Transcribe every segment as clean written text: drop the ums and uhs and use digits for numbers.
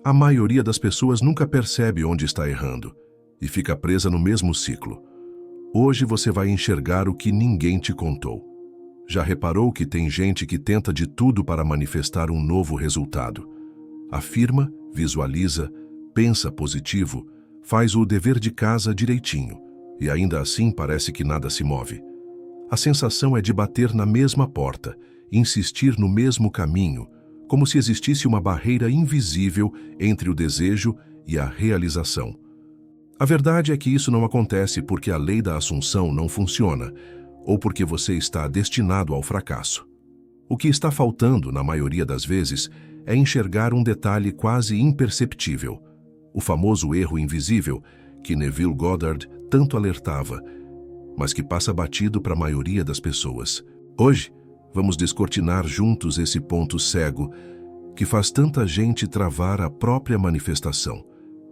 A maioria das pessoas nunca percebe onde está errando e fica presa no mesmo ciclo. Hoje você vai enxergar o que ninguém te contou. Já reparou que tem gente que tenta de tudo para manifestar um novo resultado? Afirma, visualiza, pensa positivo, faz o dever de casa direitinho e ainda assim parece que nada se move. A sensação é de bater na mesma porta, insistir no mesmo caminho, como se existisse uma barreira invisível entre o desejo e a realização. A verdade é que isso não acontece porque a lei da assunção não funciona, ou porque você está destinado ao fracasso. O que está faltando, na maioria das vezes, é enxergar um detalhe quase imperceptível, o famoso erro invisível que Neville Goddard tanto alertava, mas que passa batido para a maioria das pessoas. Hoje, vamos descortinar juntos esse ponto cego que faz tanta gente travar a própria manifestação.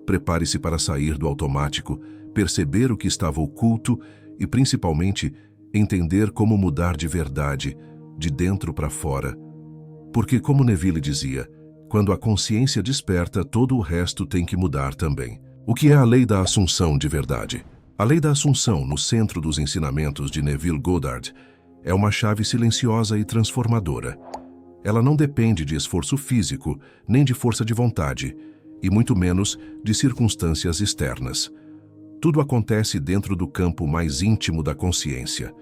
Prepare-se para sair do automático, perceber o que estava oculto e, principalmente, entender como mudar de verdade, de dentro para fora. Porque, como Neville dizia, quando a consciência desperta, todo o resto tem que mudar também. O que é a lei da assunção de verdade? A lei da assunção, no centro dos ensinamentos de Neville Goddard, é uma chave silenciosa e transformadora. Ela não depende de esforço físico, nem de força de vontade, e muito menos de circunstâncias externas. Tudo acontece dentro do campo mais íntimo da consciência.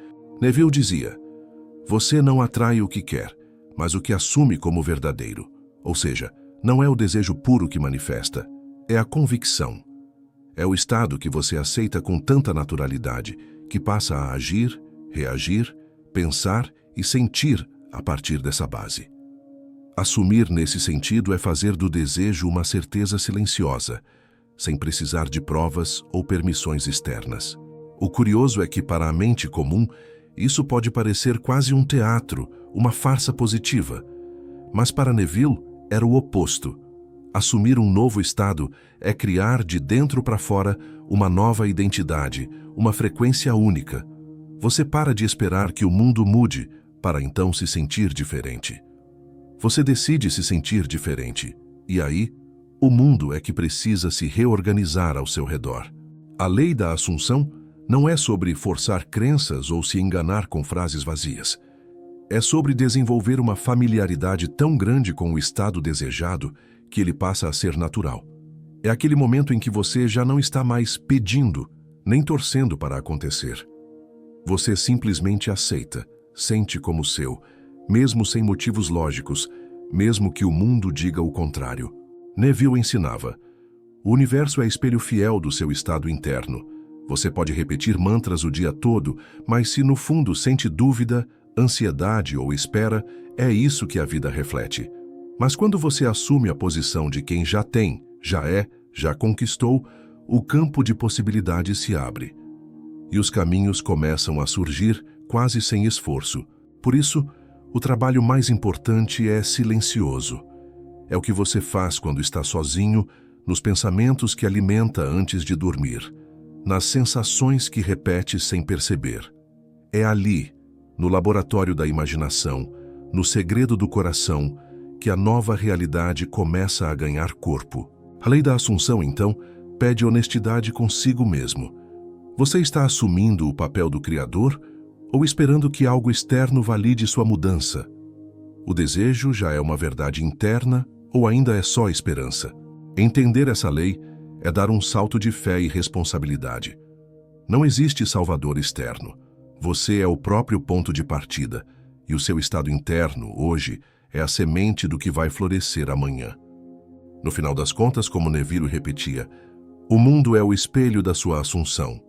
Neville dizia: você não atrai o que quer, mas o que assume como verdadeiro. Ou seja, não é o desejo puro que manifesta, é a convicção. É o estado que você aceita com tanta naturalidade que passa a agir, reagir, pensar e sentir a partir dessa base. Assumir nesse sentido é fazer do desejo uma certeza silenciosa, sem precisar de provas ou permissões externas. O curioso é que, para a mente comum, isso pode parecer quase um teatro, uma farsa positiva. Mas para Neville era o oposto. Assumir um novo estado é criar de dentro para fora uma nova identidade, uma frequência única. Você para de esperar que o mundo mude para então se sentir diferente. Você decide se sentir diferente, e aí, o mundo é que precisa se reorganizar ao seu redor. A lei da assunção não é sobre forçar crenças ou se enganar com frases vazias. É sobre desenvolver uma familiaridade tão grande com o estado desejado que ele passa a ser natural. É aquele momento em que você já não está mais pedindo, nem torcendo para acontecer. Você simplesmente aceita, sente como seu, mesmo sem motivos lógicos, mesmo que o mundo diga o contrário. Neville ensinava: o universo é espelho fiel do seu estado interno. Você pode repetir mantras o dia todo, mas se no fundo sente dúvida, ansiedade ou espera, é isso que a vida reflete. Mas quando você assume a posição de quem já tem, já é, já conquistou, o campo de possibilidades se abre. E os caminhos começam a surgir quase sem esforço. Por isso, o trabalho mais importante é silencioso. É o que você faz quando está sozinho, nos pensamentos que alimenta antes de dormir, nas sensações que repete sem perceber. É ali, no laboratório da imaginação, no segredo do coração, que a nova realidade começa a ganhar corpo. A lei da assunção, então, pede honestidade consigo mesmo. Você está assumindo o papel do Criador ou esperando que algo externo valide sua mudança? O desejo já é uma verdade interna ou ainda é só esperança? Entender essa lei é dar um salto de fé e responsabilidade. Não existe salvador externo. Você é o próprio ponto de partida, e o seu estado interno, hoje, é a semente do que vai florescer amanhã. No final das contas, como Neville repetia, o mundo é o espelho da sua assunção.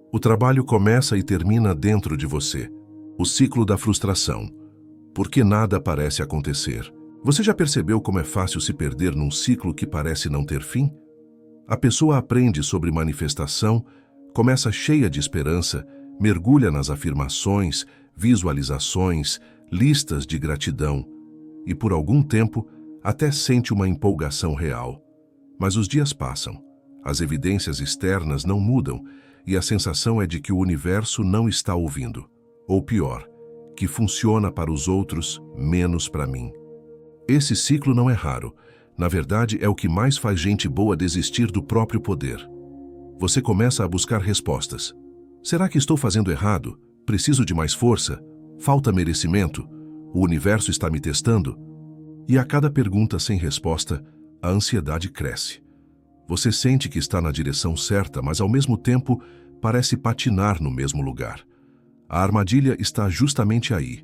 O trabalho começa e termina dentro de você. O ciclo da frustração. Porque nada parece acontecer. Você já percebeu como é fácil se perder num ciclo que parece não ter fim? A pessoa aprende sobre manifestação, começa cheia de esperança, mergulha nas afirmações, visualizações, listas de gratidão e, por algum tempo, até sente uma empolgação real. Mas os dias passam, as evidências externas não mudam e a sensação é de que o universo não está ouvindo. Ou pior, que funciona para os outros, menos para mim. Esse ciclo não é raro. Na verdade, é o que mais faz gente boa desistir do próprio poder. Você começa a buscar respostas. Será que estou fazendo errado? Preciso de mais força? Falta merecimento? O universo está me testando? E a cada pergunta sem resposta, a ansiedade cresce. Você sente que está na direção certa, mas ao mesmo tempo parece patinar no mesmo lugar. A armadilha está justamente aí.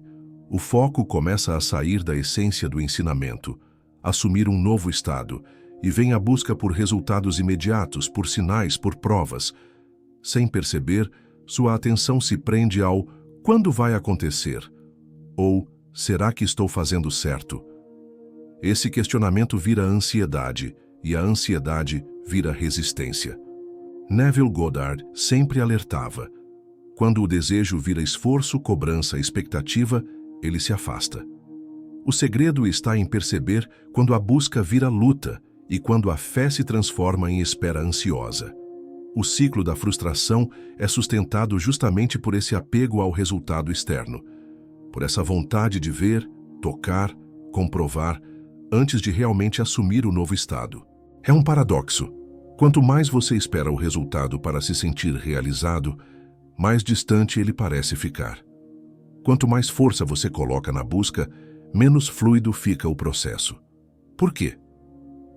O foco começa a sair da essência do ensinamento, assumir um novo estado, e vem a busca por resultados imediatos, por sinais, por provas. Sem perceber, sua atenção se prende ao "quando vai acontecer?" ou "será que estou fazendo certo?" Esse questionamento vira ansiedade, e a ansiedade vira resistência. Neville Goddard sempre alertava: quando o desejo vira esforço, cobrança, expectativa, ele se afasta. O segredo está em perceber quando a busca vira luta e quando a fé se transforma em espera ansiosa. O ciclo da frustração é sustentado justamente por esse apego ao resultado externo, por essa vontade de ver, tocar, comprovar, antes de realmente assumir o novo estado. É um paradoxo. Quanto mais você espera o resultado para se sentir realizado, mais distante ele parece ficar. Quanto mais força você coloca na busca, menos fluido fica o processo. Por quê?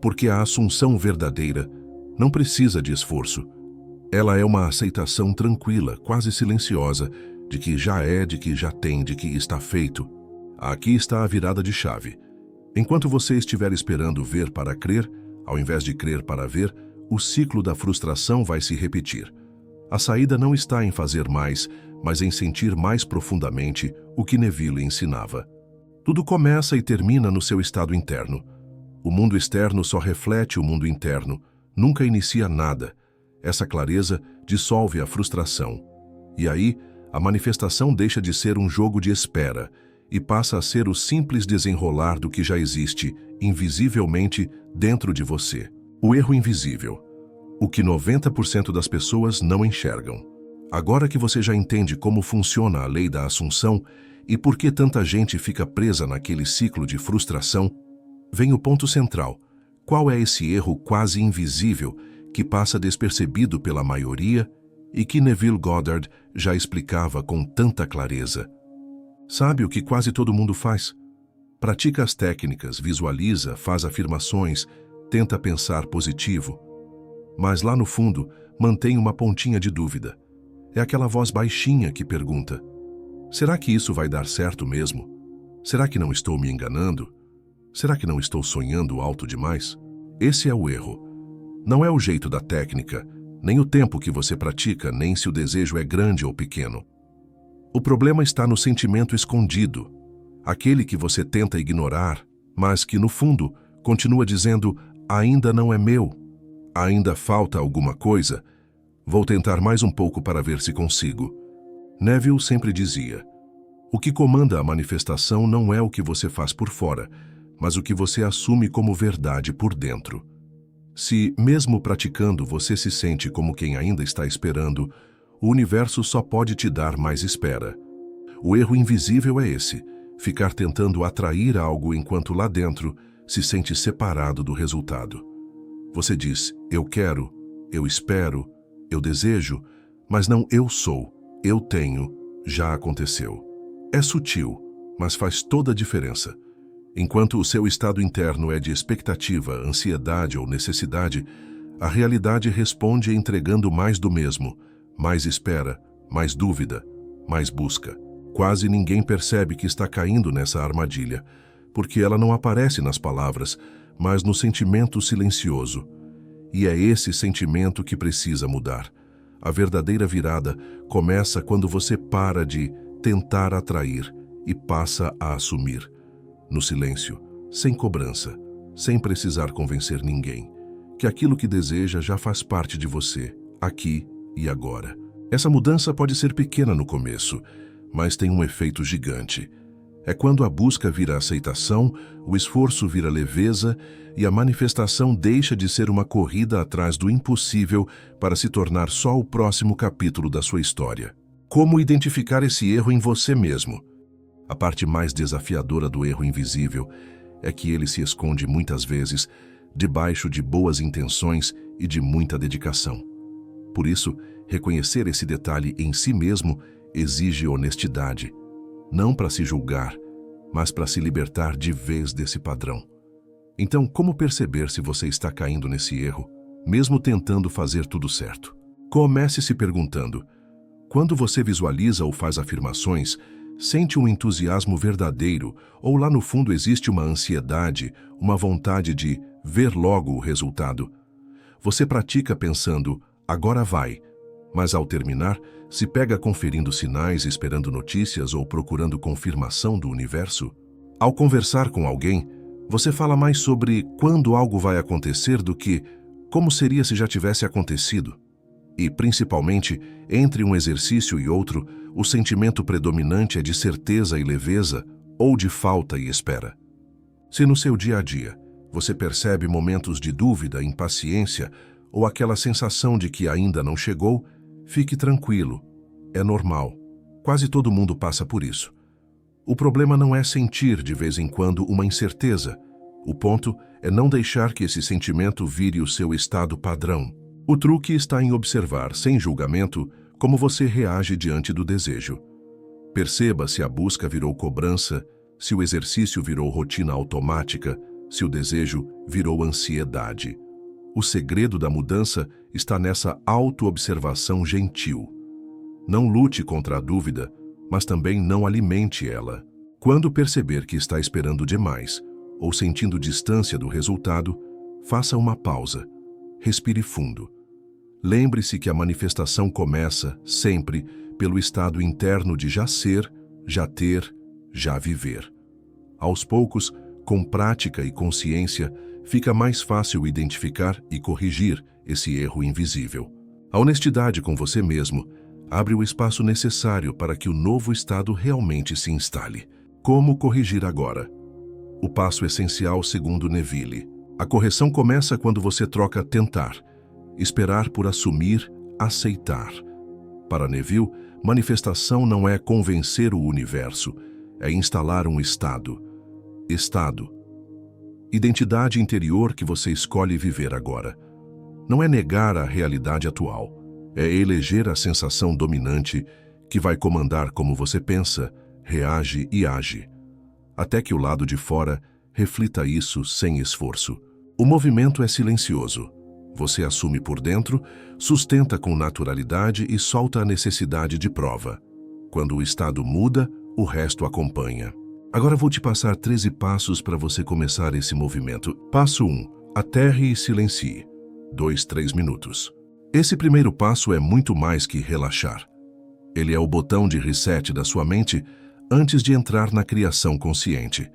Porque a assunção verdadeira não precisa de esforço. Ela é uma aceitação tranquila, quase silenciosa, de que já é, de que já tem, de que está feito. Aqui está a virada de chave. Enquanto você estiver esperando ver para crer, ao invés de crer para ver, o ciclo da frustração vai se repetir. A saída não está em fazer mais, mas em sentir mais profundamente o que Neville ensinava. Tudo começa e termina no seu estado interno. O mundo externo só reflete o mundo interno, nunca inicia nada. Essa clareza dissolve a frustração. E aí, a manifestação deixa de ser um jogo de espera e passa a ser o simples desenrolar do que já existe, invisivelmente, dentro de você. O erro invisível. O que 90% das pessoas não enxergam. Agora que você já entende como funciona a lei da assunção e por que tanta gente fica presa naquele ciclo de frustração, vem o ponto central. Qual é esse erro quase invisível que passa despercebido pela maioria e que Neville Goddard já explicava com tanta clareza? Sabe o que quase todo mundo faz? Pratica as técnicas, visualiza, faz afirmações, tenta pensar positivo. Mas lá no fundo, mantém uma pontinha de dúvida. É aquela voz baixinha que pergunta: será que isso vai dar certo mesmo? Será que não estou me enganando? Será que não estou sonhando alto demais? Esse é o erro. Não é o jeito da técnica, nem o tempo que você pratica, nem se o desejo é grande ou pequeno. O problema está no sentimento escondido, aquele que você tenta ignorar, mas que, no fundo, continua dizendo: ainda não é meu, ainda falta alguma coisa, vou tentar mais um pouco para ver se consigo. Neville sempre dizia: o que comanda a manifestação não é o que você faz por fora, mas o que você assume como verdade por dentro. Se, mesmo praticando, você se sente como quem ainda está esperando, o universo só pode te dar mais espera. O erro invisível é esse: ficar tentando atrair algo enquanto lá dentro se sente separado do resultado. Você diz: eu quero, eu espero, eu desejo, mas não eu sou, eu tenho, já aconteceu. É sutil, mas faz toda a diferença. Enquanto o seu estado interno é de expectativa, ansiedade ou necessidade, a realidade responde entregando mais do mesmo, mais espera, mais dúvida, mais busca. Quase ninguém percebe que está caindo nessa armadilha, porque ela não aparece nas palavras, mas no sentimento silencioso. E é esse sentimento que precisa mudar. A verdadeira virada começa quando você para de tentar atrair e passa a assumir. No silêncio, sem cobrança, sem precisar convencer ninguém, que aquilo que deseja já faz parte de você, aqui e agora. Essa mudança pode ser pequena no começo, mas tem um efeito gigante. É quando a busca vira aceitação, o esforço vira leveza e a manifestação deixa de ser uma corrida atrás do impossível para se tornar só o próximo capítulo da sua história. Como identificar esse erro em você mesmo? A parte mais desafiadora do erro invisível é que ele se esconde muitas vezes debaixo de boas intenções e de muita dedicação. Por isso, reconhecer esse detalhe em si mesmo exige honestidade, não para se julgar, mas para se libertar de vez desse padrão. Então, como perceber se você está caindo nesse erro, mesmo tentando fazer tudo certo? Comece se perguntando: quando você visualiza ou faz afirmações, sente um entusiasmo verdadeiro ou lá no fundo existe uma ansiedade, uma vontade de ver logo o resultado? Você pratica pensando, agora vai, mas ao terminar, se pega conferindo sinais, esperando notícias ou procurando confirmação do universo? Ao conversar com alguém, você fala mais sobre quando algo vai acontecer do que como seria se já tivesse acontecido. E, principalmente, entre um exercício e outro, o sentimento predominante é de certeza e leveza ou de falta e espera. Se no seu dia a dia você percebe momentos de dúvida, impaciência ou aquela sensação de que ainda não chegou, fique tranquilo. É normal. Quase todo mundo passa por isso. O problema não é sentir de vez em quando uma incerteza. O ponto é não deixar que esse sentimento vire o seu estado padrão. O truque está em observar, sem julgamento, como você reage diante do desejo. Perceba se a busca virou cobrança, se o exercício virou rotina automática, se o desejo virou ansiedade. O segredo da mudança está nessa auto-observação gentil. Não lute contra a dúvida, mas também não alimente ela. Quando perceber que está esperando demais ou sentindo distância do resultado, faça uma pausa. Respire fundo. Lembre-se que a manifestação começa, sempre, pelo estado interno de já ser, já ter, já viver. Aos poucos, com prática e consciência, fica mais fácil identificar e corrigir esse erro invisível. A honestidade com você mesmo abre o espaço necessário para que o novo estado realmente se instale. Como corrigir agora? O passo essencial segundo Neville. A correção começa quando você troca tentar, esperar por assumir, aceitar. Para Neville, manifestação não é convencer o universo, é instalar um estado. Estado. Identidade interior que você escolhe viver agora. Não é negar a realidade atual, é eleger a sensação dominante que vai comandar como você pensa, reage e age. Até que o lado de fora reflita isso sem esforço. O movimento é silencioso. Você assume por dentro, sustenta com naturalidade e solta a necessidade de prova. Quando o estado muda, o resto acompanha. Agora vou te passar 13 passos para você começar esse movimento. Passo 1. Aterre e silencie. 2-3 minutos. Esse primeiro passo é muito mais que relaxar. Ele é o botão de reset da sua mente antes de entrar na criação consciente.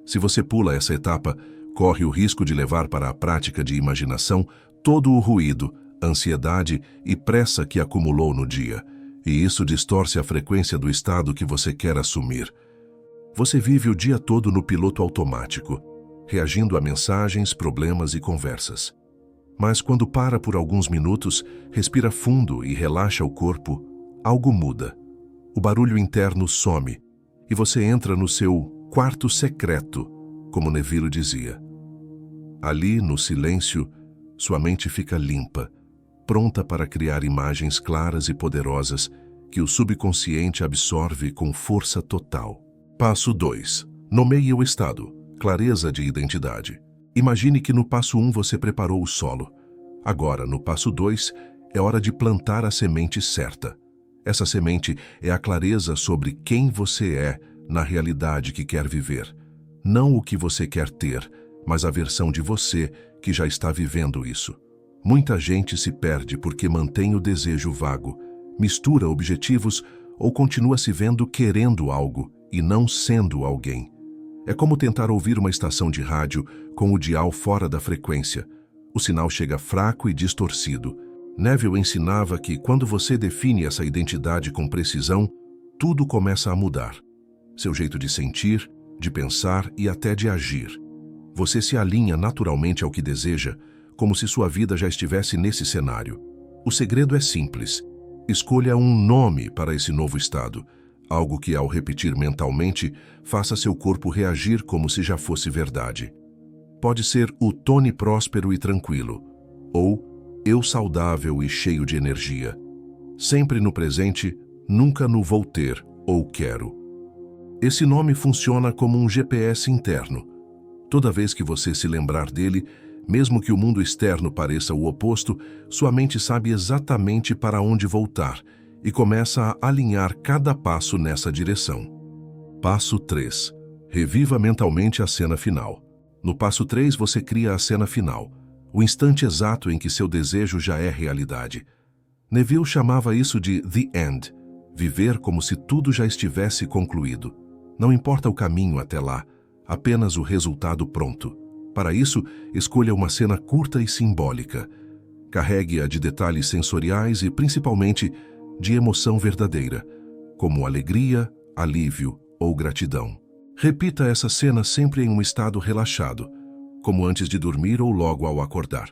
Se você pula essa etapa, corre o risco de levar para a prática de imaginação todo o ruído, ansiedade e pressa que acumulou no dia, e isso distorce a frequência do estado que você quer assumir. Você vive o dia todo no piloto automático, reagindo a mensagens, problemas e conversas. Mas quando para por alguns minutos, respira fundo e relaxa o corpo, algo muda. O barulho interno some e você entra no seu quarto secreto, como Neville dizia. Ali, no silêncio, sua mente fica limpa, pronta para criar imagens claras e poderosas que o subconsciente absorve com força total. Passo 2. Nomeie o estado. Clareza de identidade. Imagine que no passo 1 você preparou o solo. Agora, no passo 2, é hora de plantar a semente certa. Essa semente é a clareza sobre quem você é na realidade que quer viver. Não o que você quer ter, mas a versão de você que já está vivendo isso. Muita gente se perde porque mantém o desejo vago, mistura objetivos ou continua se vendo querendo algo e não sendo alguém. É como tentar ouvir uma estação de rádio com o dial fora da frequência. O sinal chega fraco e distorcido. Neville ensinava que quando você define essa identidade com precisão, tudo começa a mudar. Seu jeito de sentir, de pensar e até de agir. Você se alinha naturalmente ao que deseja, como se sua vida já estivesse nesse cenário. O segredo é simples. Escolha um nome para esse novo estado. algo que, ao repetir mentalmente, faça seu corpo reagir como se já fosse verdade. Pode ser o Tony próspero e tranquilo, ou eu saudável e cheio de energia. Sempre no presente, nunca no vou ter ou quero. Esse nome funciona como um GPS interno. Toda vez que você se lembrar dele, mesmo que o mundo externo pareça o oposto, sua mente sabe exatamente para onde voltar e começa a alinhar cada passo nessa direção. Passo 3. Reviva mentalmente a cena final. No passo 3, você cria a cena final, o instante exato em que seu desejo já é realidade. Neville chamava isso de The End, viver como se tudo já estivesse concluído. Não importa o caminho até lá, apenas o resultado pronto. Para isso, escolha uma cena curta e simbólica. Carregue-a de detalhes sensoriais e, principalmente, de emoção verdadeira, como alegria, alívio ou gratidão. Repita essa cena sempre em um estado relaxado, como antes de dormir ou logo ao acordar.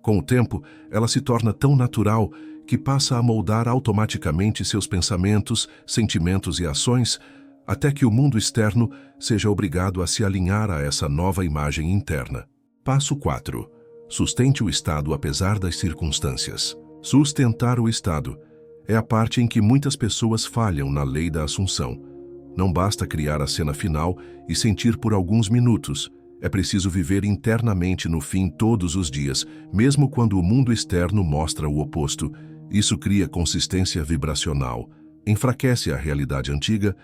Com o tempo, ela se torna tão natural que passa a moldar automaticamente seus pensamentos, sentimentos e ações, até que o mundo externo seja obrigado a se alinhar a essa nova imagem interna. Passo 4. Sustente o estado apesar das circunstâncias. Sustentar o estado é a parte em que muitas pessoas falham na lei da assunção. Não basta criar a cena final e sentir por alguns minutos. É preciso viver internamente no fim todos os dias, mesmo quando o mundo externo mostra o oposto. Isso cria consistência vibracional, enfraquece a realidade antiga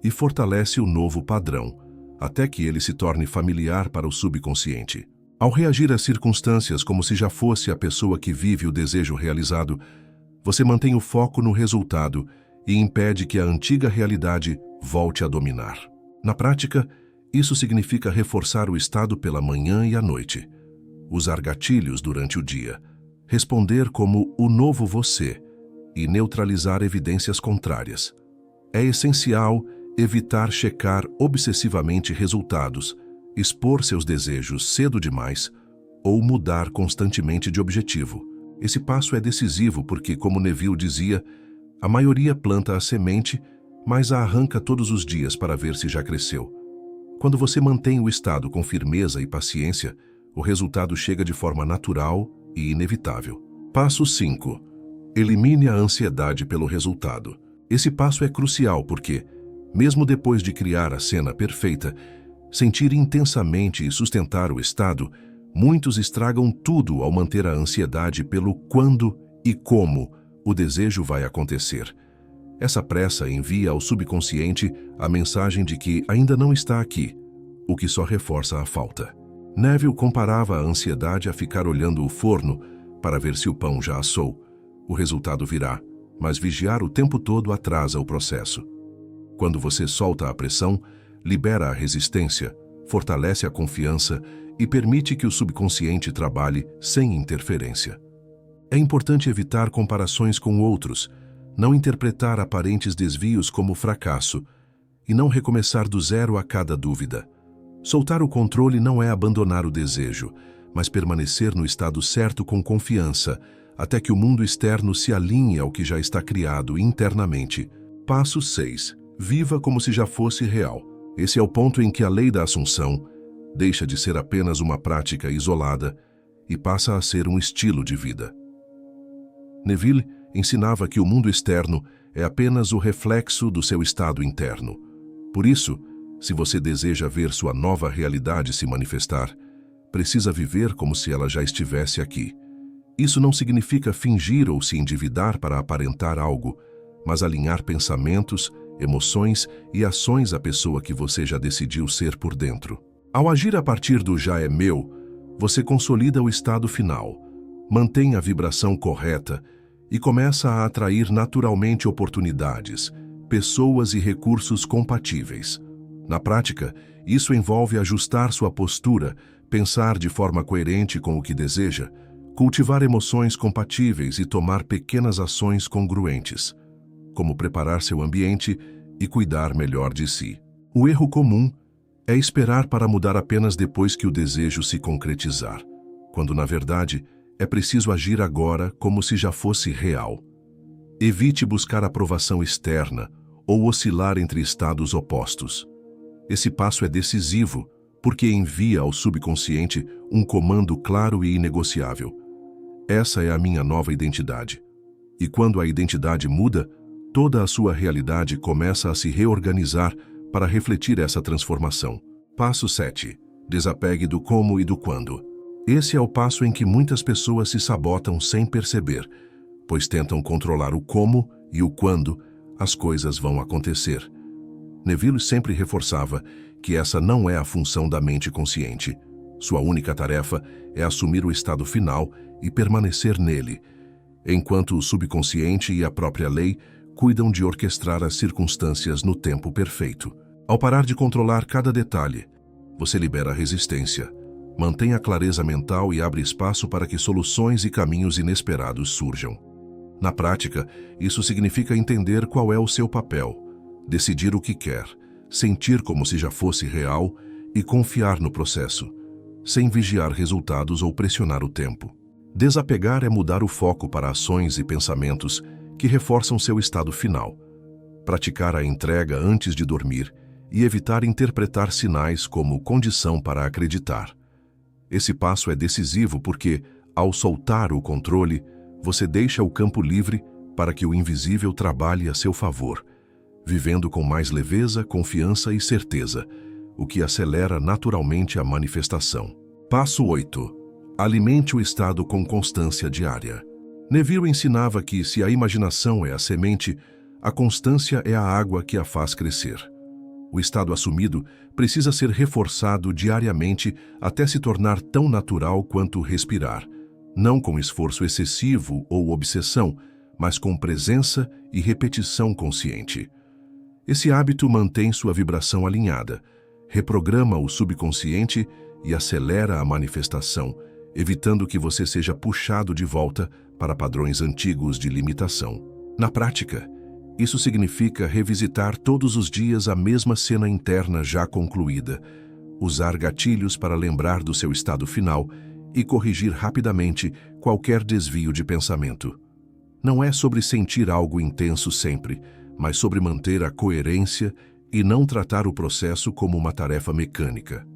e fortalece o novo padrão, até que ele se torne familiar para o subconsciente. Ao reagir às circunstâncias como se já fosse a pessoa que vive o desejo realizado, você mantém o foco no resultado e impede que a antiga realidade volte a dominar. Na prática, isso significa reforçar o estado pela manhã e à noite, usar gatilhos durante o dia, responder como o novo você e neutralizar evidências contrárias. É essencial evitar checar obsessivamente resultados, expor seus desejos cedo demais ou mudar constantemente de objetivo. Esse passo é decisivo porque, como Neville dizia, a maioria planta a semente, mas a arranca todos os dias para ver se já cresceu. Quando você mantém o estado com firmeza e paciência, o resultado chega de forma natural e inevitável. Passo 5. Elimine a ansiedade pelo resultado. Esse passo é crucial porque, mesmo depois de criar a cena perfeita, sentir intensamente e sustentar o estado, muitos estragam tudo ao manter a ansiedade pelo quando e como o desejo vai acontecer. Essa pressa envia ao subconsciente a mensagem de que ainda não está aqui, o que só reforça a falta. Neville comparava a ansiedade a ficar olhando o forno para ver se o pão já assou. O resultado virá, mas vigiar o tempo todo atrasa o processo. Quando você solta a pressão, libera a resistência, fortalece a confiança e permite que o subconsciente trabalhe sem interferência. É importante evitar comparações com outros, não interpretar aparentes desvios como fracasso e não recomeçar do zero a cada dúvida. Soltar o controle não é abandonar o desejo, mas permanecer no estado certo com confiança, até que o mundo externo se alinhe ao que já está criado internamente. Passo 6. Viva como se já fosse real. Esse é o ponto em que a lei da assunção deixa de ser apenas uma prática isolada e passa a ser um estilo de vida. Neville ensinava que o mundo externo é apenas o reflexo do seu estado interno. Por isso, se você deseja ver sua nova realidade se manifestar, precisa viver como se ela já estivesse aqui. Isso não significa fingir ou se endividar para aparentar algo, mas alinhar pensamentos, emoções e ações à pessoa que você já decidiu ser por dentro. Ao agir a partir do já é meu, você consolida o estado final, mantém a vibração correta e começa a atrair naturalmente oportunidades, pessoas e recursos compatíveis. Na prática, isso envolve ajustar sua postura, pensar de forma coerente com o que deseja, cultivar emoções compatíveis e tomar pequenas ações congruentes, como preparar seu ambiente e cuidar melhor de si. O erro comum é esperar para mudar apenas depois que o desejo se concretizar, quando, na verdade, é preciso agir agora como se já fosse real. Evite buscar aprovação externa ou oscilar entre estados opostos. Esse passo é decisivo porque envia ao subconsciente um comando claro e inegociável. Essa é a minha nova identidade. E quando a identidade muda, toda a sua realidade começa a se reorganizar para refletir essa transformação. Passo 7. Desapegue do como e do quando. Esse é o passo em que muitas pessoas se sabotam sem perceber, pois tentam controlar o como e o quando as coisas vão acontecer. Neville sempre reforçava que essa não é a função da mente consciente. Sua única tarefa é assumir o estado final e permanecer nele, enquanto o subconsciente e a própria lei cuidam de orquestrar as circunstâncias no tempo perfeito. Ao parar de controlar cada detalhe, você libera a resistência, mantém a clareza mental e abre espaço para que soluções e caminhos inesperados surjam. Na prática, isso significa entender qual é o seu papel, decidir o que quer, sentir como se já fosse real e confiar no processo, sem vigiar resultados ou pressionar o tempo. Desapegar é mudar o foco para ações e pensamentos que reforçam seu estado final, praticar a entrega antes de dormir e evitar interpretar sinais como condição para acreditar. Esse passo é decisivo porque, ao soltar o controle, você deixa o campo livre para que o invisível trabalhe a seu favor, vivendo com mais leveza, confiança e certeza, o que acelera naturalmente a manifestação. Passo 8. Alimente o estado com constância diária. Neville ensinava que, se a imaginação é a semente, a constância é a água que a faz crescer. O estado assumido precisa ser reforçado diariamente até se tornar tão natural quanto respirar, não com esforço excessivo ou obsessão, mas com presença e repetição consciente. Esse hábito mantém sua vibração alinhada, reprograma o subconsciente e acelera a manifestação, evitando que você seja puxado de volta para padrões antigos de limitação. Na prática, isso significa revisitar todos os dias a mesma cena interna já concluída, usar gatilhos para lembrar do seu estado final e corrigir rapidamente qualquer desvio de pensamento. Não é sobre sentir algo intenso sempre, mas sobre manter a coerência e não tratar o processo como uma tarefa mecânica.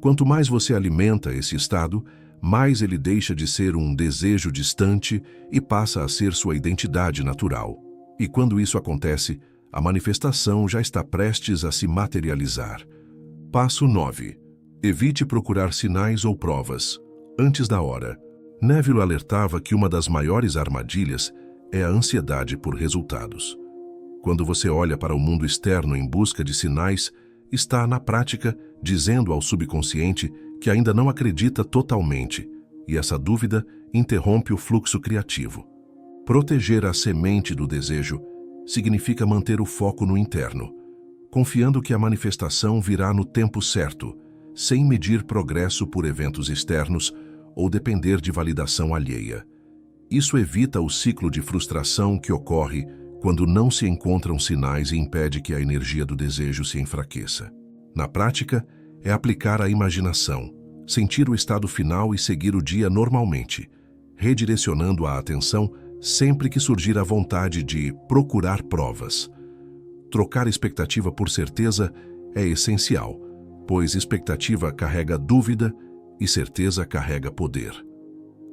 Quanto mais você alimenta esse estado, mais ele deixa de ser um desejo distante e passa a ser sua identidade natural. E quando isso acontece, a manifestação já está prestes a se materializar. Passo 9. Evite procurar sinais ou provas antes da hora. Neville alertava que uma das maiores armadilhas é a ansiedade por resultados. Quando você olha para o mundo externo em busca de sinais, está, na prática, dizendo ao subconsciente que ainda não acredita totalmente, e essa dúvida interrompe o fluxo criativo. Proteger a semente do desejo significa manter o foco no interno, confiando que a manifestação virá no tempo certo, sem medir progresso por eventos externos ou depender de validação alheia. Isso evita o ciclo de frustração que ocorre quando não se encontram sinais e impede que a energia do desejo se enfraqueça. Na prática, é aplicar a imaginação, sentir o estado final e seguir o dia normalmente, redirecionando a atenção sempre que surgir a vontade de procurar provas. Trocar expectativa por certeza é essencial, pois expectativa carrega dúvida e certeza carrega poder.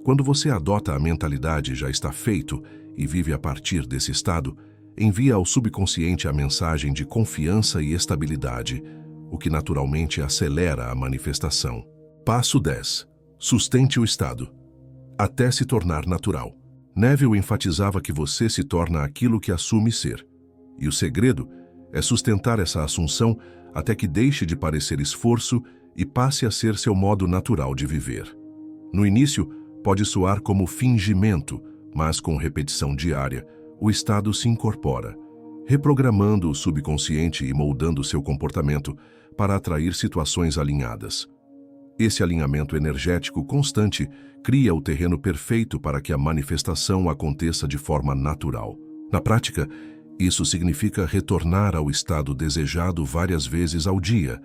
Quando você adota a mentalidade já está feito e vive a partir desse estado, envia ao subconsciente a mensagem de confiança e estabilidade, o que naturalmente acelera a manifestação. Passo 10. Sustente o estado, até se tornar natural. Neville enfatizava que você se torna aquilo que assume ser, e o segredo é sustentar essa assunção até que deixe de parecer esforço e passe a ser seu modo natural de viver. No início, pode soar como fingimento, mas com repetição diária, o estado se incorpora, reprogramando o subconsciente e moldando seu comportamento para atrair situações alinhadas. Esse alinhamento energético constante cria o terreno perfeito para que a manifestação aconteça de forma natural. Na prática, isso significa retornar ao estado desejado várias vezes ao dia,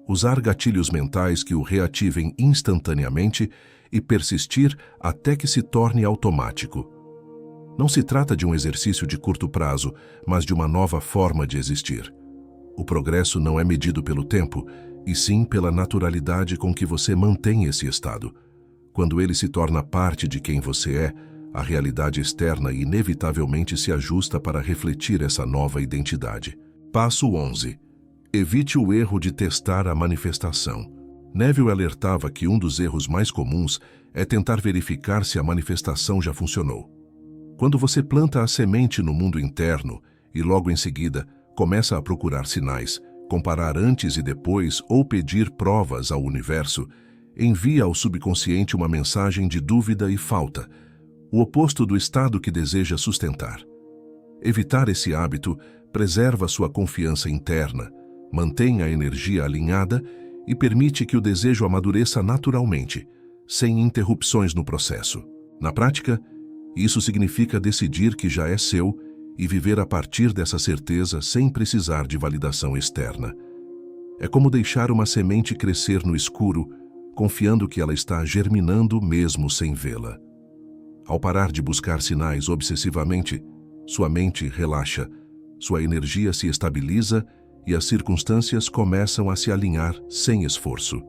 usar gatilhos mentais que o reativem instantaneamente e persistir até que se torne automático. Não se trata de um exercício de curto prazo, mas de uma nova forma de existir. O progresso não é medido pelo tempo, e sim pela naturalidade com que você mantém esse estado. Quando ele se torna parte de quem você é, a realidade externa inevitavelmente se ajusta para refletir essa nova identidade. Passo 11. Evite o erro de testar a manifestação. Neville alertava que um dos erros mais comuns é tentar verificar se a manifestação já funcionou. Quando você planta a semente no mundo interno e logo em seguida começa a procurar sinais, comparar antes e depois ou pedir provas ao universo, envia ao subconsciente uma mensagem de dúvida e falta, o oposto do estado que deseja sustentar. Evitar esse hábito preserva sua confiança interna, mantém a energia alinhada e permite que o desejo amadureça naturalmente, sem interrupções no processo. Na prática, isso significa decidir que já é seu e viver a partir dessa certeza sem precisar de validação externa. É como deixar uma semente crescer no escuro, confiando que ela está germinando mesmo sem vê-la. Ao parar de buscar sinais obsessivamente, sua mente relaxa, sua energia se estabiliza e as circunstâncias começam a se alinhar sem esforço.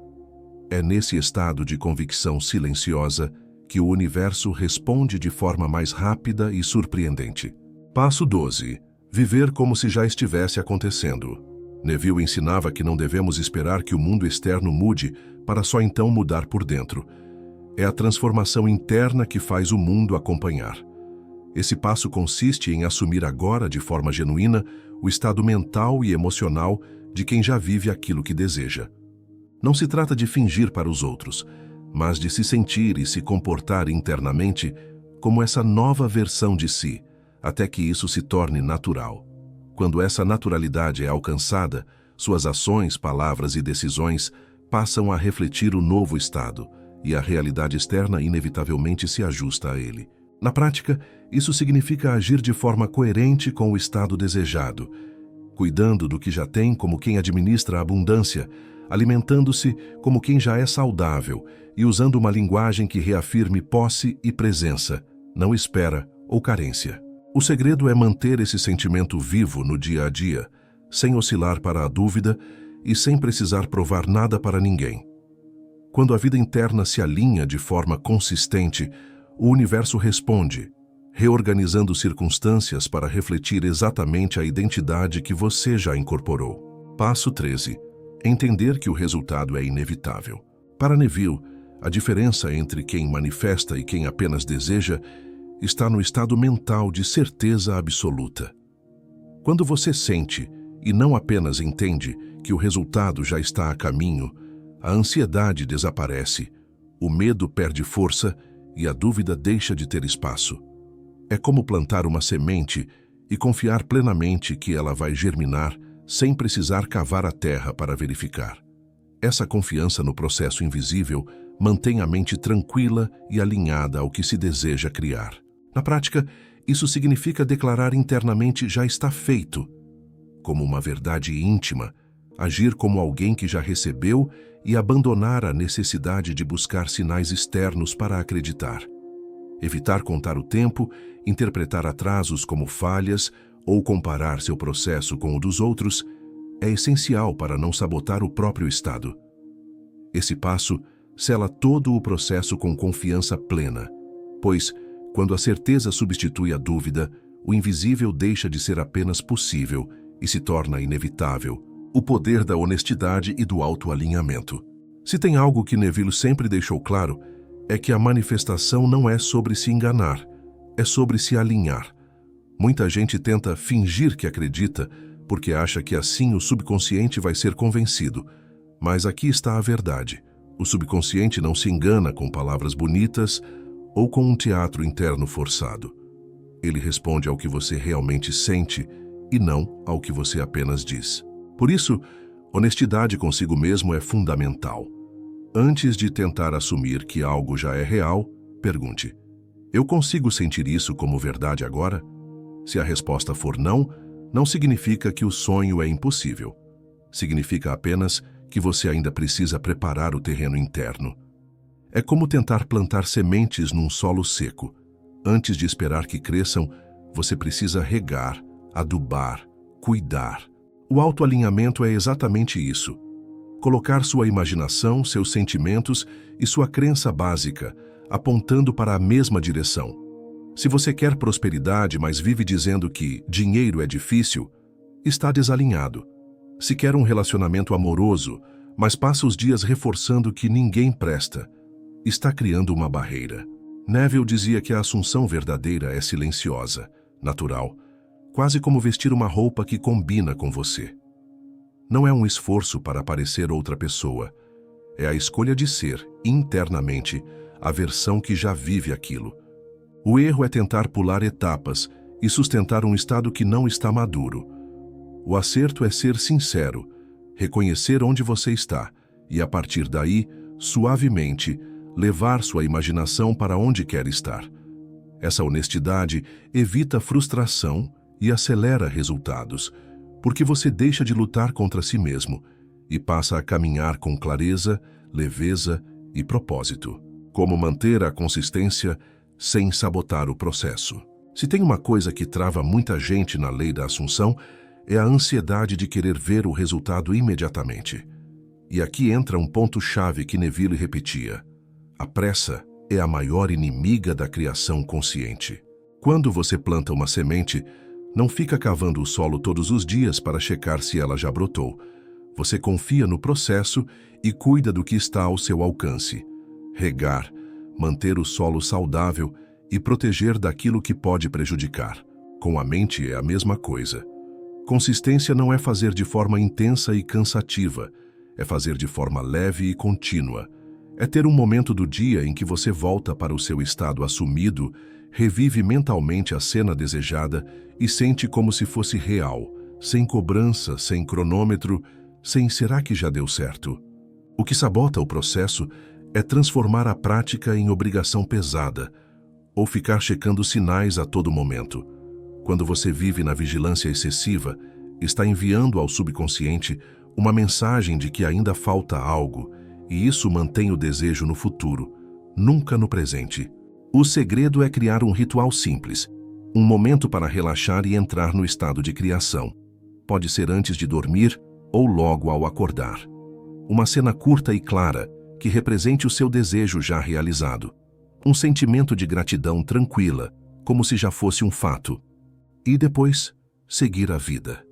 É nesse estado de convicção silenciosa que o universo responde de forma mais rápida e surpreendente. Passo 12. Viver como se já estivesse acontecendo. Neville ensinava que não devemos esperar que o mundo externo mude para só então mudar por dentro. É a transformação interna que faz o mundo acompanhar. Esse passo consiste em assumir agora, de forma genuína, o estado mental e emocional de quem já vive aquilo que deseja. Não se trata de fingir para os outros, mas de se sentir e se comportar internamente como essa nova versão de si, até que isso se torne natural. Quando essa naturalidade é alcançada, suas ações, palavras e decisões passam a refletir o novo estado, e a realidade externa inevitavelmente se ajusta a ele. Na prática, isso significa agir de forma coerente com o estado desejado, cuidando do que já tem como quem administra a abundância, alimentando-se como quem já é saudável e usando uma linguagem que reafirme posse e presença, não espera ou carência. O segredo é manter esse sentimento vivo no dia a dia, sem oscilar para a dúvida e sem precisar provar nada para ninguém. Quando a vida interna se alinha de forma consistente, o universo responde, reorganizando circunstâncias para refletir exatamente a identidade que você já incorporou. Passo 13. Entender que o resultado é inevitável. Para Neville, a diferença entre quem manifesta e quem apenas deseja está no estado mental de certeza absoluta. Quando você sente, e não apenas entende, que o resultado já está a caminho, a ansiedade desaparece, o medo perde força e a dúvida deixa de ter espaço. É como plantar uma semente e confiar plenamente que ela vai germinar sem precisar cavar a terra para verificar. Essa confiança no processo invisível mantém a mente tranquila e alinhada ao que se deseja criar. Na prática, isso significa declarar internamente já está feito, como uma verdade íntima, agir como alguém que já recebeu e abandonar a necessidade de buscar sinais externos para acreditar. Evitar contar o tempo, interpretar atrasos como falhas ou comparar seu processo com o dos outros é essencial para não sabotar o próprio estado. Esse passo sela todo o processo com confiança plena, pois, quando a certeza substitui a dúvida, o invisível deixa de ser apenas possível e se torna inevitável. O poder da honestidade e do autoalinhamento. Se tem algo que Neville sempre deixou claro, é que a manifestação não é sobre se enganar, é sobre se alinhar. Muita gente tenta fingir que acredita, porque acha que assim o subconsciente vai ser convencido. Mas aqui está a verdade. O subconsciente não se engana com palavras bonitas ou com um teatro interno forçado. Ele responde ao que você realmente sente e não ao que você apenas diz. Por isso, honestidade consigo mesmo é fundamental. Antes de tentar assumir que algo já é real, pergunte: eu consigo sentir isso como verdade agora? Se a resposta for não, não significa que o sonho é impossível. Significa apenas que você ainda precisa preparar o terreno interno. É como tentar plantar sementes num solo seco. Antes de esperar que cresçam, você precisa regar, adubar, cuidar. O autoalinhamento é exatamente isso. Colocar sua imaginação, seus sentimentos e sua crença básica, apontando para a mesma direção. Se você quer prosperidade, mas vive dizendo que dinheiro é difícil, está desalinhado. Se quer um relacionamento amoroso, mas passa os dias reforçando que ninguém presta, está criando uma barreira. Neville dizia que a assunção verdadeira é silenciosa, natural, quase como vestir uma roupa que combina com você. Não é um esforço para parecer outra pessoa, é a escolha de ser, internamente, a versão que já vive aquilo. O erro é tentar pular etapas e sustentar um estado que não está maduro. O acerto é ser sincero, reconhecer onde você está e, a partir daí, suavemente, levar sua imaginação para onde quer estar. Essa honestidade evita frustração e acelera resultados, porque você deixa de lutar contra si mesmo e passa a caminhar com clareza, leveza e propósito. Como manter a consistência sem sabotar o processo. Se tem uma coisa que trava muita gente na lei da assunção, é a ansiedade de querer ver o resultado imediatamente. E aqui entra um ponto-chave que Neville repetia. A pressa é a maior inimiga da criação consciente. Quando você planta uma semente, não fica cavando o solo todos os dias para checar se ela já brotou. Você confia no processo e cuida do que está ao seu alcance. Regar, manter o solo saudável e proteger daquilo que pode prejudicar. Com a mente é a mesma coisa. Consistência não é fazer de forma intensa e cansativa, é fazer de forma leve e contínua. É ter um momento do dia em que você volta para o seu estado assumido, revive mentalmente a cena desejada e sente como se fosse real, sem cobrança, sem cronômetro, sem será que já deu certo. O que sabota o processo é transformar a prática em obrigação pesada, ou ficar checando sinais a todo momento. Quando você vive na vigilância excessiva, está enviando ao subconsciente uma mensagem de que ainda falta algo, e isso mantém o desejo no futuro, nunca no presente. O segredo é criar um ritual simples, um momento para relaxar e entrar no estado de criação. Pode ser antes de dormir ou logo ao acordar. Uma cena curta e clara, que represente o seu desejo já realizado. Um sentimento de gratidão tranquila, como se já fosse um fato. E depois, seguir a vida.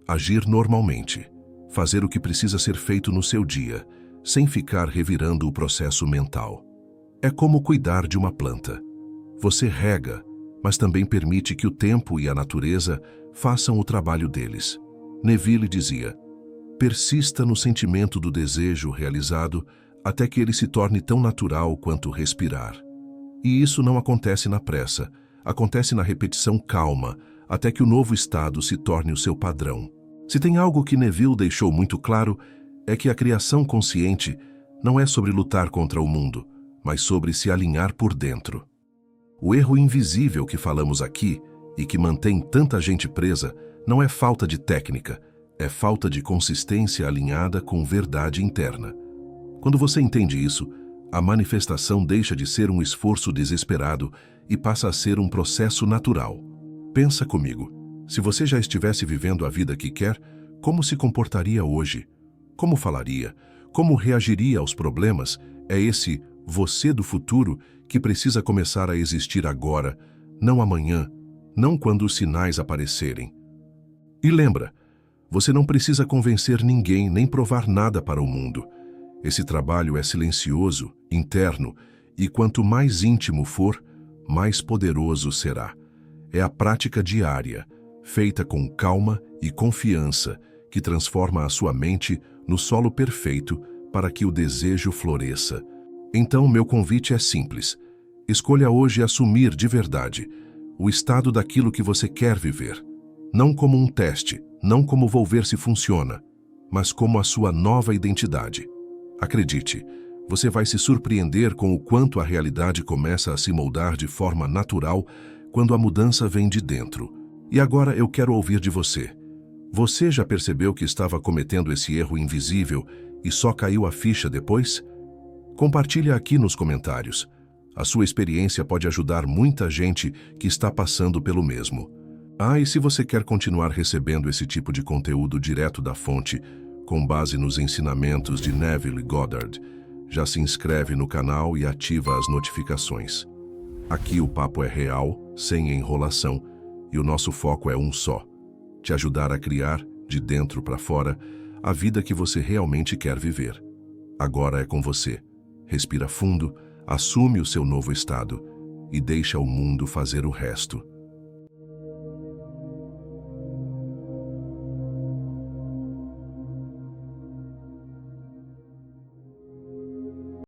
Agir normalmente. Fazer o que precisa ser feito no seu dia, sem ficar revirando o processo mental. É como cuidar de uma planta. Você rega, mas também permite que o tempo e a natureza façam o trabalho deles. Neville dizia, persista no sentimento do desejo realizado até que ele se torne tão natural quanto respirar. E isso não acontece na pressa, acontece na repetição calma, até que o novo estado se torne o seu padrão. Se tem algo que Neville deixou muito claro, é que a criação consciente não é sobre lutar contra o mundo, mas sobre se alinhar por dentro. O erro invisível que falamos aqui e que mantém tanta gente presa não é falta de técnica, é falta de consistência alinhada com verdade interna. Quando você entende isso, a manifestação deixa de ser um esforço desesperado e passa a ser um processo natural. Pensa comigo, se você já estivesse vivendo a vida que quer, como se comportaria hoje? Como falaria? Como reagiria aos problemas? É esse você do futuro que precisa começar a existir agora, não amanhã, não quando os sinais aparecerem. E lembra, você não precisa convencer ninguém nem provar nada para o mundo. Esse trabalho é silencioso, interno, e quanto mais íntimo for, mais poderoso será. É a prática diária, feita com calma e confiança, que transforma a sua mente no solo perfeito para que o desejo floresça. Então, meu convite é simples. Escolha hoje assumir de verdade o estado daquilo que você quer viver. Não como um teste, não como vou ver se funciona, mas como a sua nova identidade. Acredite, você vai se surpreender com o quanto a realidade começa a se moldar de forma natural quando a mudança vem de dentro. E agora eu quero ouvir de você. Você já percebeu que estava cometendo esse erro invisível e só caiu a ficha depois? Compartilhe aqui nos comentários. A sua experiência pode ajudar muita gente que está passando pelo mesmo. E se você quer continuar recebendo esse tipo de conteúdo direto da fonte, com base nos ensinamentos de Neville Goddard, já se inscreve no canal e ativa as notificações. Aqui o papo é real, sem enrolação, e o nosso foco é um só: te ajudar a criar, de dentro para fora, a vida que você realmente quer viver. Agora é com você. Respira fundo, assume o seu novo estado e deixa o mundo fazer o resto.